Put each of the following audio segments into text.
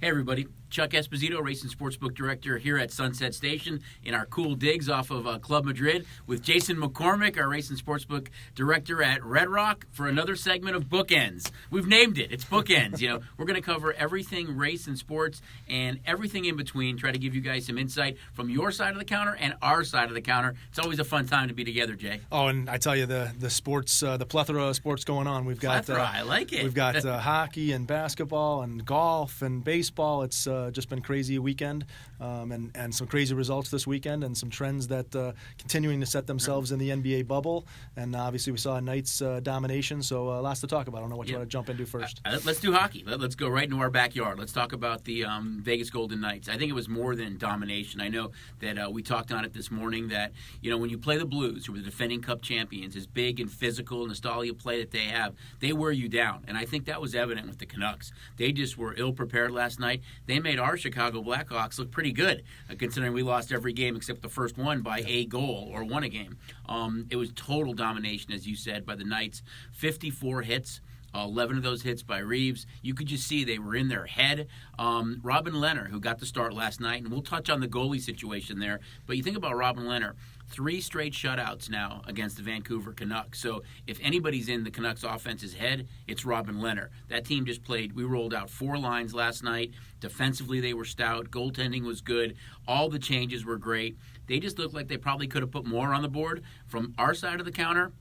Hey everybody, Chuck Esposito, Racing Sportsbook Director here at Sunset Station in our cool digs off of Club Madrid with Jason McCormick, our Racing Sportsbook Director at Red Rock for another segment of Bookends. We've named it. It's Bookends. We're going to cover everything race and sports and everything in between, try to give you guys some insight from your side of the counter and our side of the counter. It's always a fun time to be together, Jay. Oh, and I tell you, the sports, the plethora of sports going on. We've got I like it. We've got hockey and basketball and golf and baseball. It's just been crazy weekend, and some crazy results this weekend, and some trends that continuing to set themselves in the NBA bubble. And obviously, we saw a Knights domination, so lots to talk about. I don't know what you want to jump into first. Let's do hockey. Let's go right into our backyard. Let's talk about the Vegas Golden Knights. I think it was more than domination. I know that we talked on it this morning that when you play the Blues, who are the defending Cup champions, as big and physical nostalgia play that they have, they wear you down. And I think that was evident with the Canucks. They just were ill-prepared last night. They made our Chicago Blackhawks look pretty good, considering we lost every game except the first one by a goal or won a game. It was total domination, as you said, by the Knights. 54 hits. 11 of those hits by Reeves. You could just see they were in their head. Robin Lehner, who got the start last night, and we'll touch on the goalie situation there, but you think about Robin Lehner, 3 straight shutouts now against the Vancouver Canucks. So if anybody's in the Canucks offense's head, it's Robin Lehner. That team just played. We rolled out 4 lines last night. Defensively, they were stout. Goaltending was good. All the changes were great. They just looked like they probably could have put more on the board. From our side of the counter,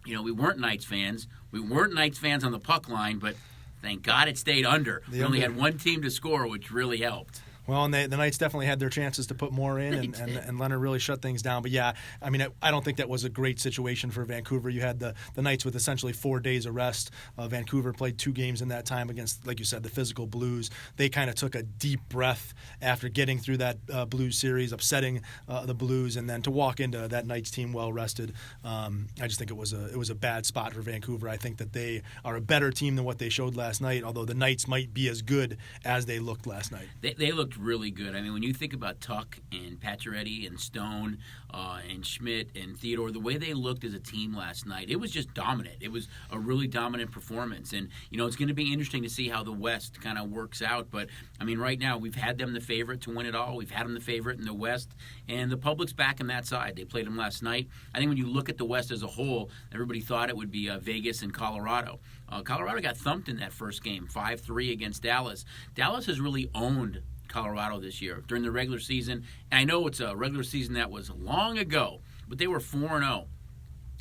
we weren't Knights fans. We weren't Knights fans on the puck line, but thank God it stayed under. We only had one team to score, which really helped. Well, and the Knights definitely had their chances to put more in, and Leonard really shut things down. But yeah, I mean, I don't think that was a great situation for Vancouver. You had the Knights with essentially 4 days of rest. Vancouver played 2 games in that time against, like you said, the physical Blues. They kind of took a deep breath after getting through that Blues series, upsetting the Blues, and then to walk into that Knights team well rested. I just think it was a bad spot for Vancouver. I think that they are a better team than what they showed last night, although the Knights might be as good as they looked last night. They looked really good. I mean, when you think about Tuck and Pacioretty and Stone and Schmidt and Theodore, the way they looked as a team last night, it was just dominant. It was a really dominant performance. And, it's going to be interesting to see how the West kind of works out. But, I mean, right now we've had them the favorite to win it all. We've had them the favorite in the West. And the public's back on that side. They played them last night. I think when you look at the West as a whole, everybody thought it would be Vegas and Colorado. Colorado got thumped in that first game, 5-3 against Dallas. Dallas has really owned Colorado this year during the regular season. And I know it's a regular season that was long ago, but they were 4-0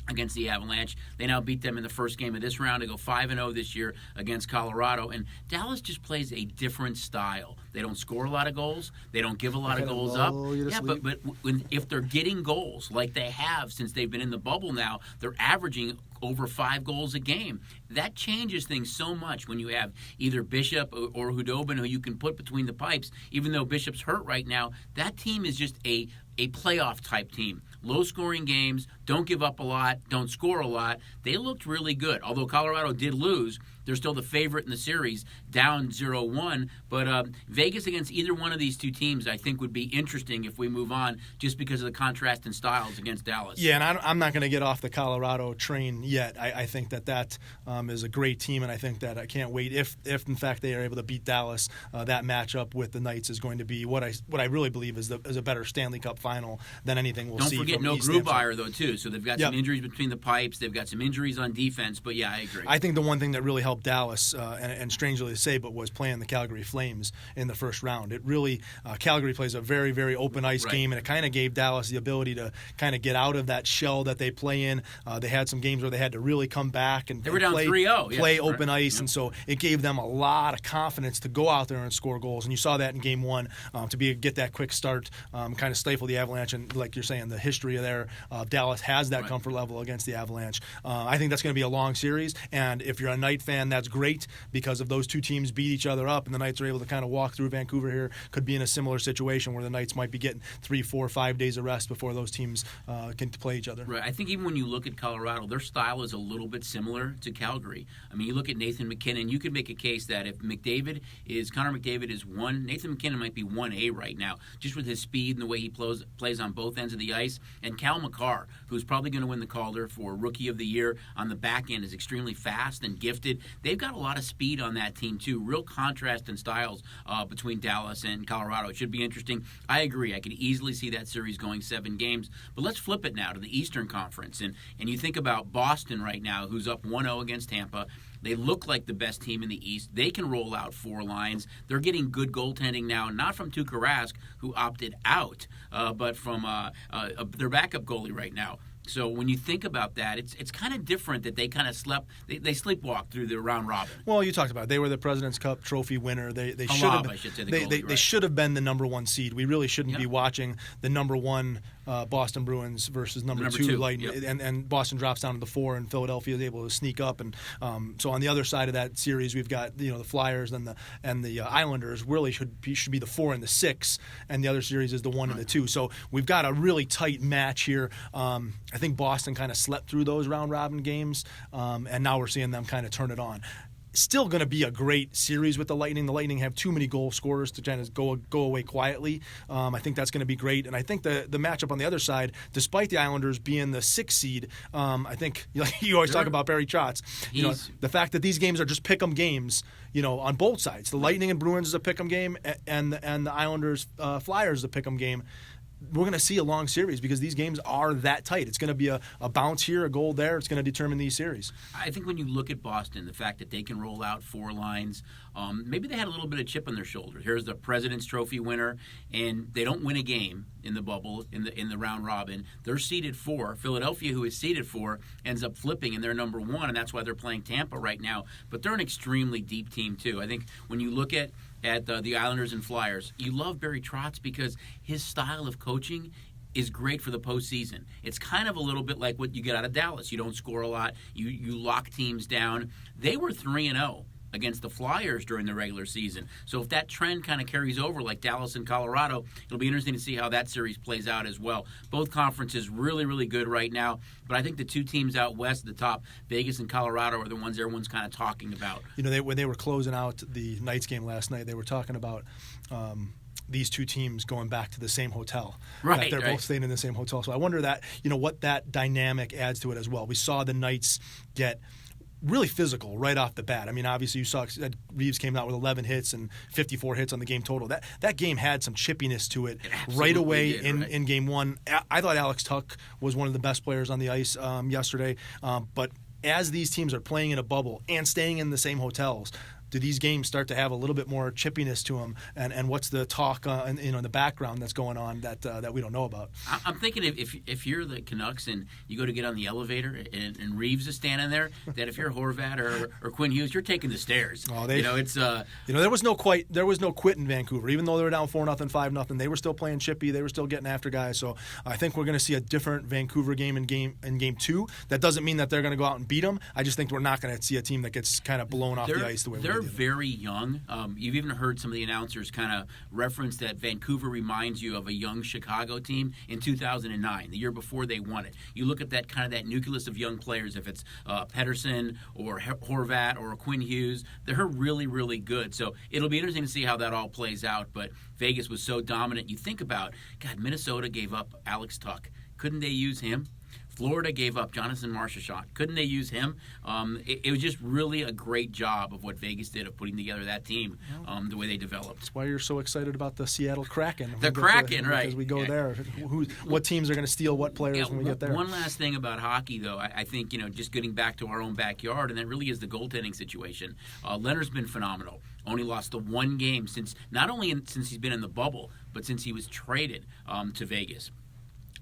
against the Avalanche. They now beat them in the first game of this round to go 5-0 this year against Colorado. And Dallas just plays a different style. They don't score a lot of goals. They don't give a lot of goals up. Yeah, but if they're getting goals like they have since they've been in the bubble now, they're averaging over 5 goals a game. That changes things so much when you have either Bishop or Hudobin who you can put between the pipes. Even though Bishop's hurt right now, that team is just a playoff type team. Low-scoring games, don't give up a lot, don't score a lot. They looked really good. Although Colorado did lose, they're still the favorite in the series, down 0-1. But Vegas against either one of these two teams, I think, would be interesting if we move on, just because of the contrast in styles against Dallas. Yeah, and I'm not going to get off the Colorado train yet. I think that is a great team, and I think that I can't wait. If in fact they are able to beat Dallas, that matchup with the Knights is going to be what I really believe is a better Stanley Cup final than anything we'll see. Don't forget no Grubauer, though, too. So they've got some injuries between the pipes. They've got some injuries on defense. But, yeah, I agree. I think the one thing that really helped Dallas, and strangely to say, but was playing the Calgary Flames in the first round. It really, Calgary plays a very, very open ice game, and it kind of gave Dallas the ability to kind of get out of that shell that they play in. They had some games where they had to really come back and they were down 3-0. Play open ice, and so it gave them a lot of confidence to go out there and score goals. And you saw that in Game 1, to get that quick start, kind of stifle the Avalanche. And like you're saying, the history of there, Dallas has that comfort level against the Avalanche. I think that's going to be a long series, and if you're a Knight fan, that's great because if those two teams beat each other up and the Knights are able to kind of walk through Vancouver here, could be in a similar situation where the Knights might be getting 3, 4, 5 days of rest before those teams can play each other. Right. I think even when you look at Colorado, their style is a little bit similar to Calgary. I mean, you look at Nathan McKinnon, you could make a case that if Connor McDavid is 1, Nathan McKinnon might be 1A right now, just with his speed and the way he plays on both ends of the ice. And Cal McCarr, who's probably going to win the Calder for Rookie of the Year on the back end, is extremely fast and gifted. they've got a lot of speed on that team too. Real contrast in styles between Dallas and Colorado. It should be interesting. I agree. I could easily see that series going 7 games. But let's flip it now to the Eastern Conference. And you think about Boston right now, who's up 1-0 against Tampa. They look like the best team in the East. They can roll out 4 lines. They're getting good goaltending now, not from Tuukka Rask, who opted out, but from their backup goalie right now. So when you think about that, it's kind of different that they kind of they sleepwalked through the round robin. Well, you talked about it. They were the President's Cup trophy winner. They should have. They should have been the number 1 seed. We really shouldn't be watching the number 1 Boston Bruins versus number 2 Lightning, and Boston drops down to the 4, and Philadelphia is able to sneak up. And so on the other side of that series, we've got the Flyers and the Islanders really should be the 4 and the 6, and the other series is the 1 and the 2. So we've got a really tight match here. I think Boston kind of slept through those round-robin games, and now we're seeing them kind of turn it on. Still going to be a great series with the Lightning. The Lightning have too many goal scorers to kind of go away quietly. I think that's going to be great. And I think the matchup on the other side, despite the Islanders being the 6th seed, I think you always talk about Barry Trotz. The fact that these games are just pick 'em games, on both sides. The Lightning and Bruins is a pick 'em game, and the Islanders Flyers is a pick 'em game. We're going to see a long series because these games are that tight. It's going to be a bounce here, a goal there. It's going to determine these series. I think when you look at Boston, the fact that they can roll out 4 lines, maybe they had a little bit of chip on their shoulder. Here's the President's Trophy winner, and they don't win a game in the bubble, in the round robin. They're seeded 4. Philadelphia, who is seeded 4, ends up flipping, and they're number 1, and that's why they're playing Tampa right now. But they're an extremely deep team, too. I think when you look at the Islanders and Flyers, you love Barry Trotz because his style of coaching is great for the postseason. It's kind of a little bit like what you get out of Dallas. You don't score a lot. You lock teams down. They were 3-0 against the Flyers during the regular season. So if that trend kind of carries over like Dallas and Colorado, it'll be interesting to see how that series plays out as well. Both conferences really, really good right now. But I think the 2 teams out west at the top, Vegas and Colorado, are the ones everyone's kind of talking about. When they were closing out the Knights game last night, they were talking about these 2 teams going back to the same hotel. Right. They're both staying in the same hotel. So I wonder what that dynamic adds to it as well. We saw the Knights get really physical right off the bat. I mean, obviously you saw Reeves came out with 11 hits and 54 hits on the game total. That game had some chippiness to it right away in game 1. I thought Alex Tuch was one of the best players on the ice yesterday. But as these teams are playing in a bubble and staying in the same hotels, do these games start to have a little bit more chippiness to them? And what's the talk in the background that's going on that we don't know about? I'm thinking if you're the Canucks and you go to get on the elevator and Reeves is standing there, that if you're Horvat or Quinn Hughes, you're taking the stairs. Oh, it's there was no quit in Vancouver. Even though they were down 4-0, 5-0, they were still playing chippy. They were still getting after guys. So I think we're going to see a different Vancouver game in game 2. That doesn't mean that they're going to go out and beat them. I just think we're not going to see a team that gets kind of blown off the ice the way they're very young. You've even heard some of the announcers kind of reference that Vancouver reminds you of a young Chicago team in 2009, the year before they won it. You look at that kind of that nucleus of young players, if it's Pettersson or Horvat or Quinn Hughes, they're really, really good. So it'll be interesting to see how that all plays out. But Vegas was so dominant. You think about, God, Minnesota gave up Alex Tuch. Couldn't they use him? Florida gave up Jonathan Marchessault. Couldn't they use him? It was just really a great job of what Vegas did of putting together that team, the way they developed. That's why you're so excited about the Seattle Kraken. The Kraken, right. As we go there. What teams are going to steal what players when we get there? One last thing about hockey, though. I think, just getting back to our own backyard, and that really is the goaltending situation. Leonard's been phenomenal. Only lost the 1 game since he's been in the bubble, but since he was traded to Vegas.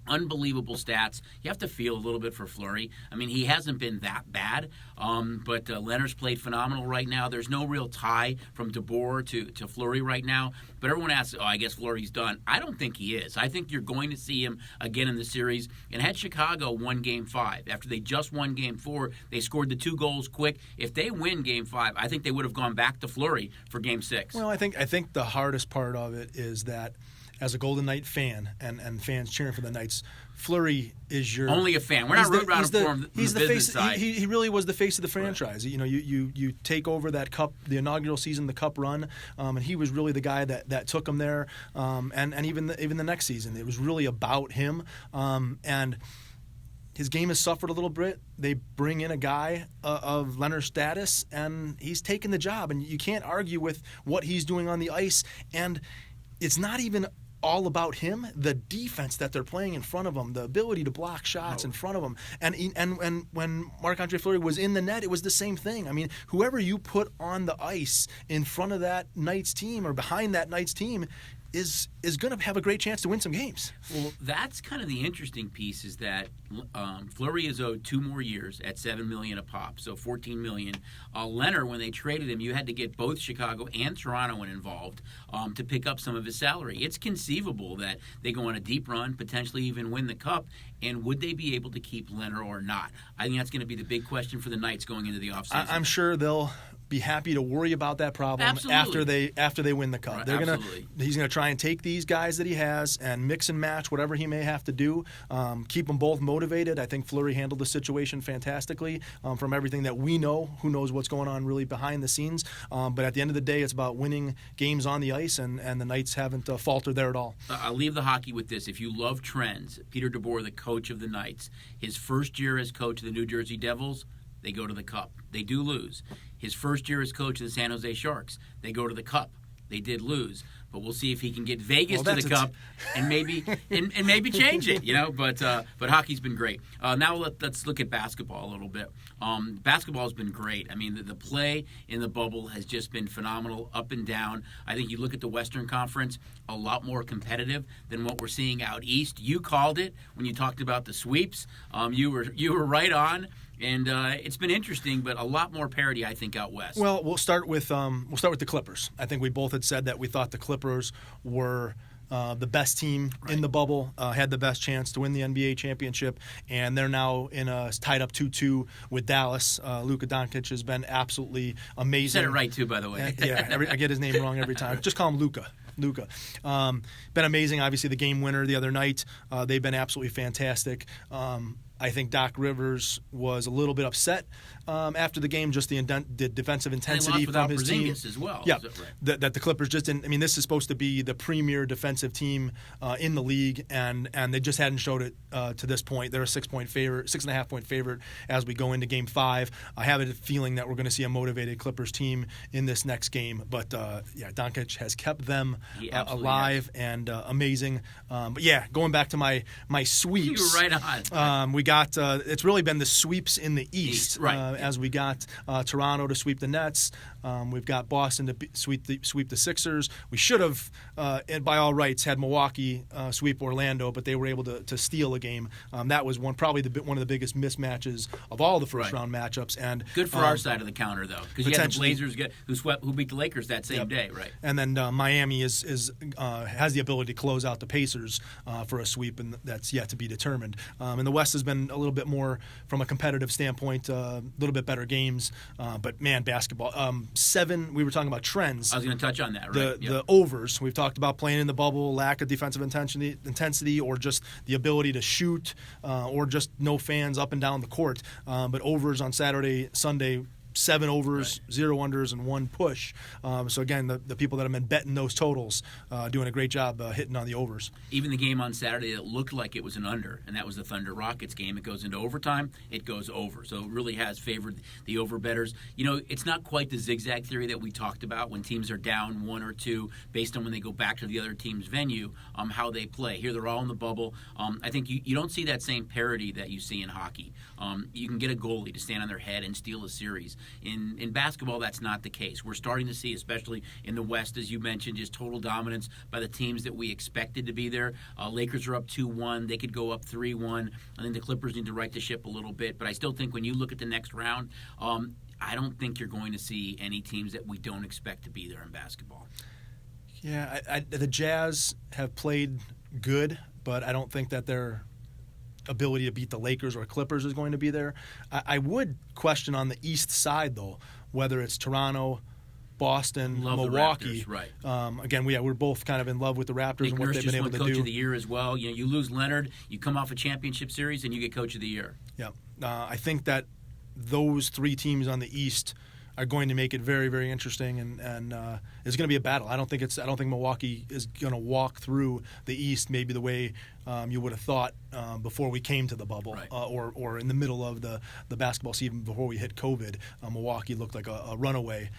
Unbelievable stats. You have to feel a little bit for Fleury. I mean, he hasn't been that bad, but Leonard's played phenomenal right now. There's no real tie from DeBoer to Fleury right now, but everyone asks, I guess Fleury's done. I don't think he is. I think you're going to see him again in the series. And had Chicago won Game 5, after they just won Game 4, they scored the 2 goals quick. If they win Game 5, I think they would have gone back to Fleury for Game 6. Well, I think the hardest part of it is that as a Golden Knight fan and fans cheering for the Knights, Fleury is your only a fan. We're not rooting around for him. He's the face. He really was the face of the franchise. Right. You take over that cup, the inaugural season, the cup run, and he was really the guy that took him there. And even the next season, it was really about him. And his game has suffered a little bit. They bring in a guy of Leonard's status, and he's taken the job. And you can't argue with what he's doing on the ice. And it's not even all about him. The defense that they're playing in front of him, the ability to block shots in front of him. And when Marc-Andre Fleury was in the net, it was the same thing. I mean, whoever you put on the ice in front of that Knights team or behind that Knights team is going to have a great chance to win some games. Well, that's kind of the interesting piece is that Fleury is owed 2 more years at $7 million a pop, so $14 million. Leonard, when they traded him, you had to get both Chicago and Toronto involved to pick up some of his salary. It's conceivable that they go on a deep run, potentially even win the Cup, and would they be able to keep Leonard or not? I think that's going to be the big question for the Knights going into the offseason. I'm sure they'll be happy to worry about that problem after they win the Cup. Right, he's gonna try and take these guys that he has and mix and match whatever he may have to do. Keep them both motivated. I think Fleury handled the situation fantastically from everything that we know. Who knows what's going on really behind the scenes? But at the end of the day, it's about winning games on the ice, and the Knights haven't faltered there at all. I'll leave the hockey with this. If you love trends, Peter DeBoer, the coach of the Knights, his first year as coach of the New Jersey Devils, they go to the Cup. They do lose. His first year as coach of the San Jose Sharks, they go to the Cup. They did lose, but we'll see if he can get Vegas to the Cup and maybe and maybe change it, But hockey's been great. Now let's look at basketball a little bit. Basketball has been great. I mean, the play in the bubble has just been phenomenal, up and down. I think you look at the Western Conference, a lot more competitive than what we're seeing out east. You called it when you talked about the sweeps. You were right on. And it's been interesting, but a lot more parity, I think, out west. Well, we'll start with the Clippers. I think we both had said that we thought the Clippers were the best team in the bubble, had the best chance to win the NBA championship, and they're now in a tied up 2-2 with Dallas. Luka Doncic has been absolutely amazing. You said it right, too, by the way. I get his name wrong every time. Just call him Luka. Been amazing. Obviously, the game winner the other night. They've been absolutely fantastic. I think Doc Rivers was a little bit upset after the game, just the defensive intensity from his team as well. Yeah, that the Clippers just didn't. I mean, this is supposed to be the premier defensive team in the league, and they just hadn't showed it to this point. They're a 6.5 point favorite as we go into Game 5. I have a feeling that we're going to see a motivated Clippers team in this next game. But Doncic has kept them alive and amazing. But going back to my sweeps, you were right on. We got it's really been the sweeps in the East, as we got Toronto to sweep the Nets. We've got Boston to sweep the Sixers. We should have, by all rights, had Milwaukee sweep Orlando, but they were able to steal a game. That was probably one of the biggest mismatches of all the first round matchups. And good for our side of the counter, though, because you had the Blazers who beat the Lakers that same day, right? And then Miami has the ability to close out the Pacers for a sweep, and that's yet to be determined. And the West has been a little bit more from a competitive standpoint, a little bit better games. But man, basketball. 7. We were talking about trends. I was going to touch on that. Right? The overs. We've talked about playing in the bubble, lack of defensive intensity, or just the ability to shoot, or just no fans up and down the court. But overs on Saturday, Sunday. 7 overs, 0 unders, and 1 push. So again, the people that have been betting those totals doing a great job hitting on the overs. Even the game on Saturday, it looked like it was an under, and that was the Thunder Rockets game. It goes into overtime, it goes over. So it really has favored the over bettors. It's not quite the zigzag theory that we talked about when teams are down 1 or 2 based on when they go back to the other team's venue, how they play. Here they're all in the bubble. I think you don't see that same parity that you see in hockey. You can get a goalie to stand on their head and steal a series. In basketball, that's not the case. We're starting to see, especially in the West, as you mentioned, just total dominance by the teams that we expected to be there. Lakers are up 2-1. They could go up 3-1. I think the Clippers need to right the ship a little bit. But I still think when you look at the next round, I don't think you're going to see any teams that we don't expect to be there in basketball. Yeah, the Jazz have played good, but I don't think that they're ability to beat the Lakers or Clippers is going to be there. I would question on the East side, though, whether it's Toronto, Boston, Milwaukee. The Raptors, right. Again, we're both kind of in love with the Raptors and what they've been able to do. Coach of the Year as well. You lose Leonard, you come off a championship series, and you get Coach of the Year. Yeah. I think that those 3 teams on the East are going to make it very, very interesting, and it's going to be a battle. I don't think Milwaukee is going to walk through the East maybe the way you would have thought before we came to the bubble, right. or in the middle of the basketball season before we hit COVID. Milwaukee looked like a runaway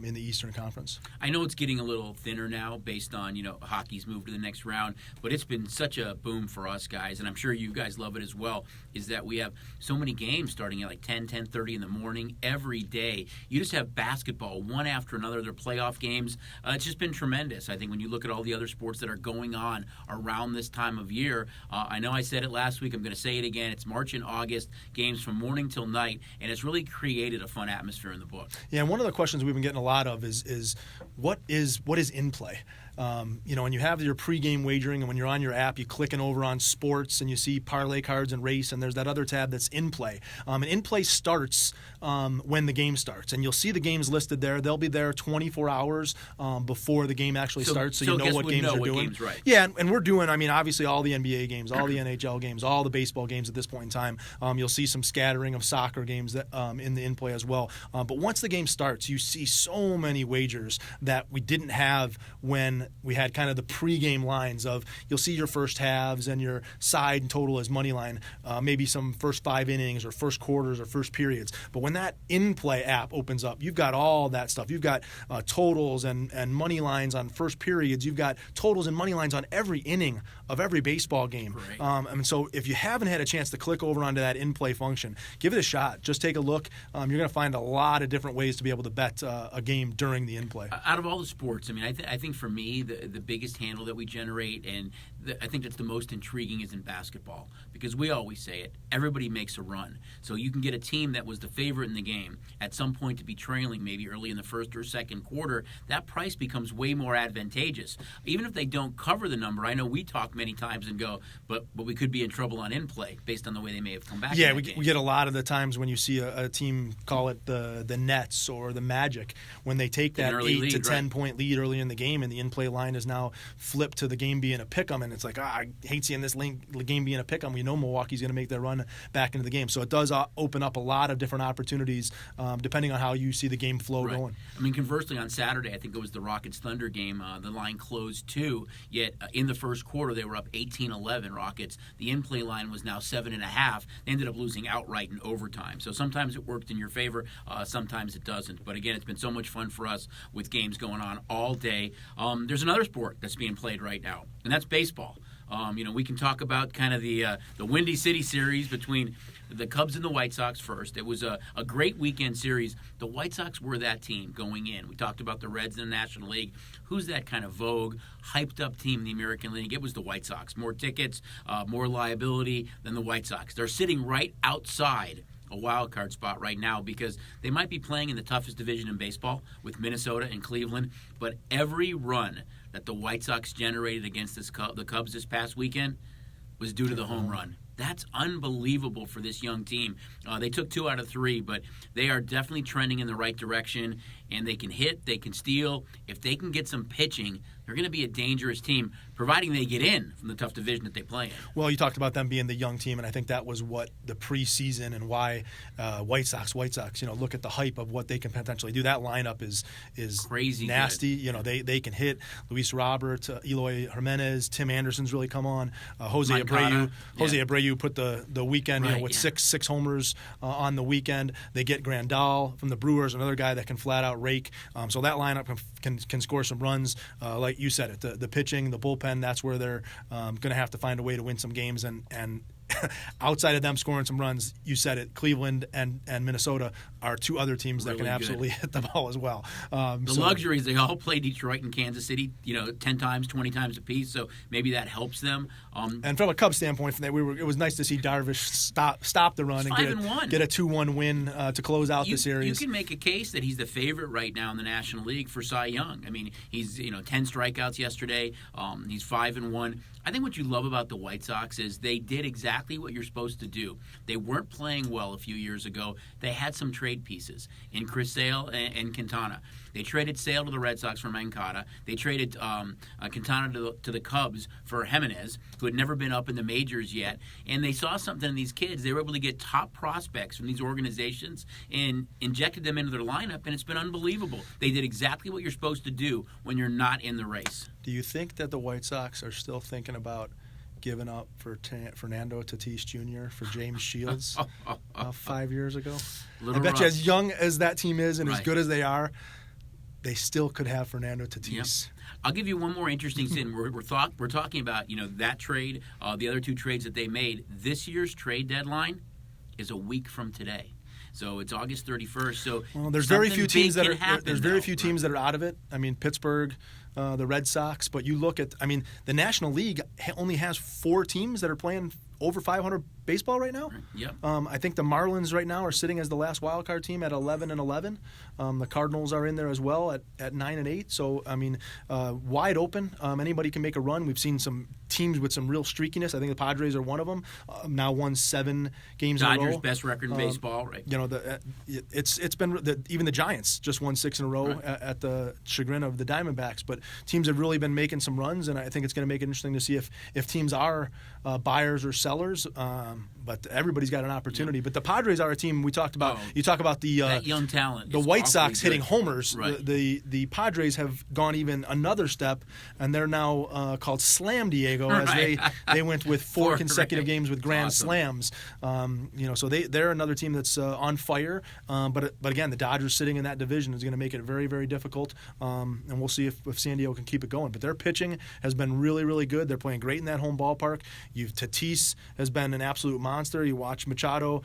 in the Eastern Conference. I know it's getting a little thinner now based on, hockey's moved to the next round, but it's been such a boom for us guys, and I'm sure you guys love it as well, is that we have so many games starting at like 10:30 in the morning every day. You just have basketball one after another. They're playoff games. It's just been tremendous. I think when you look at all the other sports that are going on around this time of year, I know I said it last week, I'm going to say it again, it's March and August, games from morning till night, and it's really created a fun atmosphere in the book. Yeah, and one of the questions we've been getting a lot of is what is in play? When you have your pregame wagering and when you're on your app, you're clicking over on sports and you see parlay cards and race, and there's that other tab that's in play. And in play starts when the game starts, and you'll see the games listed there. They'll be there 24 hours before the game actually starts, so you know what games are doing. Games, right. Yeah, and we're doing, obviously all the NBA games, all the NHL games, all the baseball games at this point in time. You'll see some scattering of soccer games that in the in play as well. But once the game starts, you see so many wagers that we didn't have when we had kind of the pregame lines of, you'll see your first halves and your side and total as money line, maybe some first 5 innings or first quarters or first periods. But when that in-play app opens up, you've got all that stuff. You've got totals and money lines on first periods. You've got totals and money lines on every inning of every baseball game. Right. And so if you haven't had a chance to click over onto that in-play function, give it a shot. Just take a look. You're going to find a lot of different ways to be able to bet a game during the in-play. Out of all the sports, I think for me, the biggest handle that we generate, and I think that's the most intriguing, is in basketball, because we always say it, everybody makes a run. So you can get a team that was the favorite in the game at some point to be trailing maybe early in the first or second quarter. That price becomes way more advantageous. Even if they don't cover the number, I know we talk many times and go, but we could be in trouble on in-play based on the way they may have come back. Yeah, we get a lot of the times when you see a team, call it the Nets or the Magic, when they take that 8 to 10 point lead early in the game and the in-play line is now flipped to the game being a pick'em, and it's like, I hate seeing this game being a pick'em. We know Milwaukee's going to make their run back into the game. So it does open up a lot of different opportunities depending on how you see the game flow going. Conversely, on Saturday, I think it was the Rockets-Thunder game, the line closed 2, yet in the first quarter they were up 18-11 Rockets. The in-play line was now 7.5. They ended up losing outright in overtime. So sometimes it worked in your favor, sometimes it doesn't. But again, it's been so much fun for us with games going on all day. There's another sport that's being played right now, and that's baseball. We can talk about kind of the Windy City series between the Cubs and the White Sox first. It was a great weekend series. The White Sox were that team going in. We talked about the Reds in the National League. Who's that kind of vogue, hyped-up team in the American League? It was the White Sox. More tickets, more liability than the White Sox. They're sitting right outside a wild card spot right now because they might be playing in the toughest division in baseball with Minnesota and Cleveland, but every run that the White Sox generated against the Cubs this past weekend was due to the home run. That's unbelievable for this young team. They took 2 out of 3, but they are definitely trending in the right direction, and they can hit, they can steal. If they can get some pitching, they're going to be a dangerous team, providing they get in from the tough division that they play in. Well, you talked about them being the young team, and I think that was what the preseason and why White Sox, look at the hype of what they can potentially do. That lineup is crazy nasty. Good. They can hit. Luis Robert, Eloy Jimenez, Tim Anderson's really come on. Jose Moncada, Abreu put the weekend with six homers on the weekend. They get Grandal from the Brewers, another guy that can flat out rake. So that lineup can score some runs. Like you said, the pitching, the bullpen, that's where they're going to have to find a way to win some games. And outside of them scoring some runs, you said it, Cleveland and Minnesota are 2 other teams that can absolutely hit the ball as well. The luxuries, they all play Detroit and Kansas City, 10 times, 20 times apiece, so maybe that helps them. And from a Cubs standpoint, it was nice to see Darvish stop the run and get a 2-1 win to close out the series. You can make a case that he's the favorite right now in the National League for Cy Young. He's 10 strikeouts yesterday. He's 5-1. I think what you love about the White Sox is they did exactly what you're supposed to do. They weren't playing well a few years ago. They had some trade pieces in Chris Sale and Quintana. They traded Sale to the Red Sox for Moncada. They traded Quintana to the Cubs for Jimenez, who had never been up in the majors yet. And they saw something in these kids. They were able to get top prospects from these organizations and injected them into their lineup, and it's been unbelievable. They did exactly what you're supposed to do when you're not in the race. Do you think that the White Sox are still thinking about given up for Fernando Tatis Jr. for James Shields 5 years ago. I bet you, as young as that team is and as good as they are, they still could have Fernando Tatis. Yep. I'll give you one more interesting thing. We're talking about that trade, the other 2 trades that they made. This year's trade deadline is a week from today. So it's August 31st. So there's very few teams that are out of it. I mean, Pittsburgh, the Red Sox, but you look at, the National League only has 4 teams that are playing over 500 baseball right now. Yep. I think the Marlins right now are sitting as the last wild card team at 11-11. The Cardinals are in there as well at 9-8. So wide open. Anybody can make a run. We've seen some teams with some real streakiness. I think the Padres are one of them. Now won 7 games in a row. Dodgers best record in baseball, right? It's been even the Giants just won 6 in a row at the chagrin of the Diamondbacks. But teams have really been making some runs, and I think it's going to make it interesting to see if teams are buyers or sellers. But everybody's got an opportunity. Yep. But the Padres are a team we talked about. You talk about that young talent. The White Sox hitting homers. Right. The Padres have gone even another step, and they're now called Slam Diego as they went with 4 consecutive games with grand slams. So they're another team that's on fire. But again, the Dodgers sitting in that division is going to make it very, very difficult. And we'll see if San Diego can keep it going. But their pitching has been really, really good. They're playing great in that home ballpark. Tatis has been an absolute monster. You watch Machado,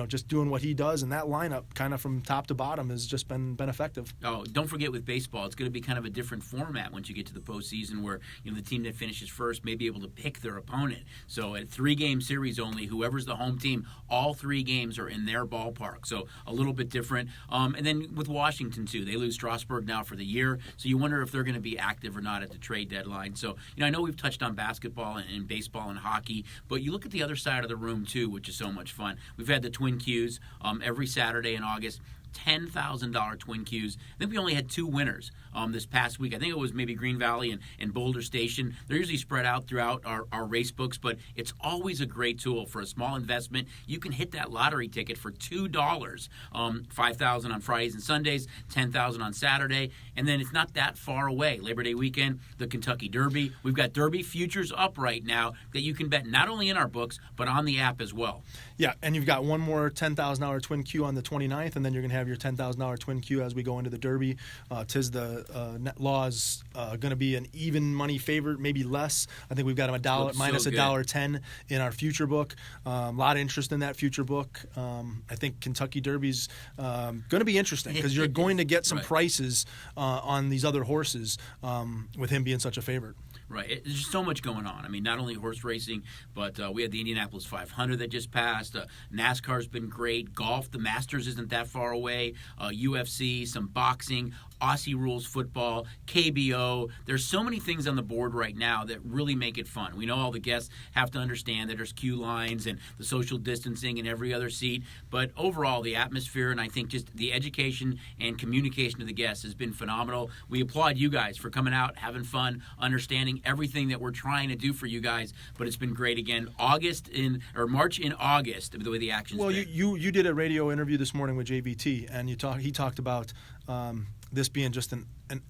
just doing what he does, and that lineup, kind of from top to bottom, has just been effective. Oh, don't forget with baseball, it's going to be kind of a different format once you get to the postseason, where the team that finishes first may be able to pick their opponent. So at 3-game series only, whoever's the home team, all 3 games are in their ballpark. So a little bit different. And then with Washington too, they lose Strasburg now for the year. So you wonder if they're going to be active or not at the trade deadline. So I know we've touched on basketball and baseball and hockey, but you look at the other side of the room too, which is so much fun. We've had the Twin Qs every Saturday in August. $10,000 Twin Qs. I think we only had 2 winners this past week. I think it was maybe Green Valley and Boulder Station. They're usually spread out throughout our race books, but it's always a great tool for a small investment. You can hit that lottery ticket for $2. $5,000 on Fridays and Sundays, $10,000 on Saturday, and then it's not that far away. Labor Day weekend, the Kentucky Derby. We've got Derby futures up right now that you can bet not only in our books, but on the app as well. Yeah, and you've got one more $10,000 Twin Q on the 29th, and then you're going to have your $10,000 Twin Q as we go into the Derby. Tis the net law is going to be an even money favorite, maybe less. I think we've got them minus $1.10 in our future book. A lot of interest in that future book. I think Kentucky Derby's going to be interesting because you're going to get some prices on these other horses with him being such a favorite. Right. There's just so much going on. Not only horse racing, but we had the Indianapolis 500 that just passed. NASCAR's been great. Golf, the Masters isn't that far away. UFC, some boxing, Aussie rules football, KBO. There's so many things on the board right now that really make it fun. We know all the guests have to understand that there's queue lines and the social distancing in every other seat. But overall, the atmosphere and I think just the education and communication to the guests has been phenomenal. We applaud you guys for coming out, having fun, understanding everything that we're trying to do for you guys. But it's been great again. March in August, the way the action's been. Well, you did a radio interview this morning with JVT, and he talked about this being just an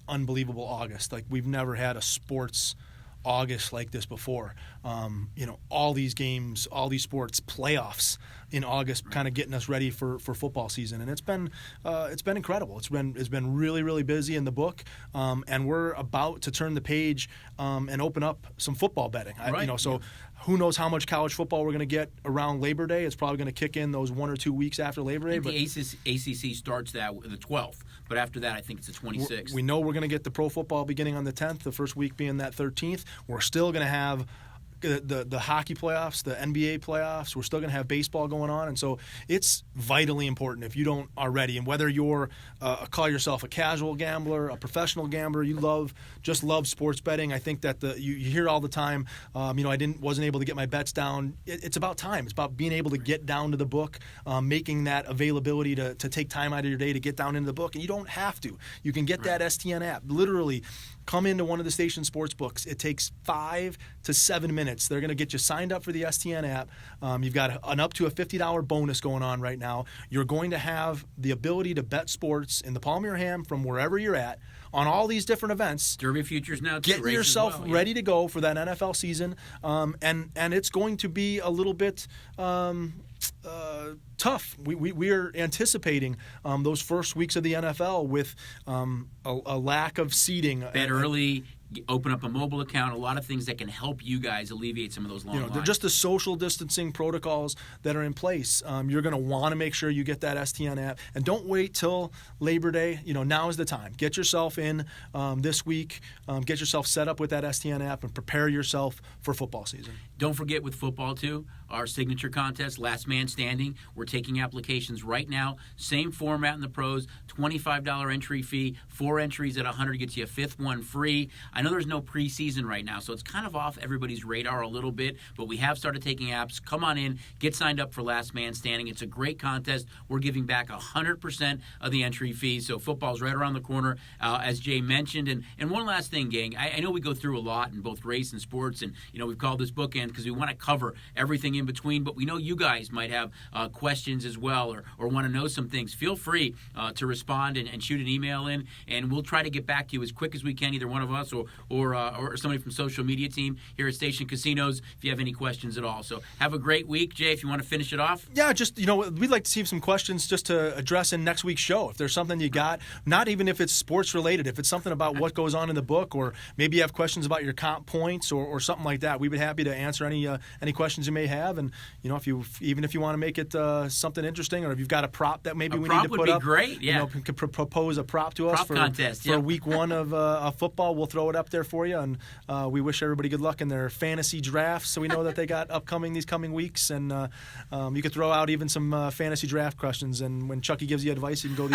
unbelievable August. Like, we've never had a sports August like this before. All these games, all these sports, playoffs in August, kind of getting us ready for football season, and it's been incredible. It's been really, really busy in the book, and we're about to turn the page and open up some football betting. Who knows how much college football we're going to get around Labor Day? It's probably going to kick in those 1 or 2 weeks after Labor Day. But the ACC starts that the 12th, but after that, I think it's the 26th. We know we're going to get the pro football beginning on the 10th, the first week being that 13th. We're still going to have the hockey playoffs, the NBA playoffs. We're still going to have baseball going on, and so it's vitally important if you don't already. And whether you're call yourself a casual gambler, a professional gambler, you just love sports betting. I think that you hear all the time. I wasn't able to get my bets down. It's about time. It's about being able to get down to the book, making that availability to take time out of your day to get down into the book, and you don't have to. You can get that STN app. Literally, come into one of the station sports books. It takes 5 to 7 minutes. They're going to get you signed up for the STN app. You've got an up to a $50 bonus going on right now. You're going to have the ability to bet sports in the palm of your hand from wherever you're at on all these different events. Derby futures now. Getting yourself ready to go for that NFL season. And it's going to be a little bit tough. We are anticipating those first weeks of the NFL with a lack of seating. Bet early, open up a mobile account, a lot of things that can help you guys alleviate some of those long lines. Just the social distancing protocols that are in place. You're going to want to make sure you get that STN app. And don't wait till Labor Day. Now is the time. Get yourself in this week. Get yourself set up with that STN app and prepare yourself for football season. Don't forget with football, too, our signature contest, Last Man Standing. We're taking applications right now. Same format in the pros, $25 entry fee. 4 entries at $100 gets you a 5th one free. I know there's no preseason right now, so it's kind of off everybody's radar a little bit, but we have started taking apps. Come on in, get signed up for Last Man Standing. It's a great contest. We're giving back 100% of the entry fee, so football's right around the corner, as Jay mentioned. And one last thing, gang. I know we go through a lot in both race and sports, and we've called this bookend because we want to cover everything in between, but we know you guys might have questions as well or want to know some things. Feel free to respond and shoot an email in, and we'll try to get back to you as quick as we can, either one of us or somebody from social media team here at Station Casinos, if you have any questions at all. So have a great week. Jay, if you want to finish it off. Yeah, just, we'd like to see some questions just to address in next week's show. If there's something you got, not even if it's sports related, if it's something about what goes on in the book, or maybe you have questions about your comp points or something like that, we'd be happy to answer any questions you may have. And, if you want to make it something interesting, or if you've got a prop that maybe we need to put up. Great, yeah. Could propose a prop to us for week 1 of football. We'll throw it up there for you, and we wish everybody good luck in their fantasy drafts. So we know that they got these coming weeks, and you could throw out even some fantasy draft questions. And when Chucky gives you advice, you can go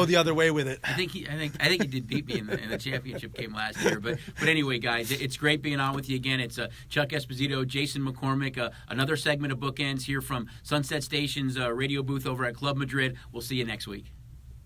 the other way with it. I think he did beat me in the championship game last year. But anyway, guys, it's great being on with you again. It's Chuck Esposito, Jason McCormick, another segment of Bookends here from Sunset Station's radio booth over at Club Madrid. We'll see you next week.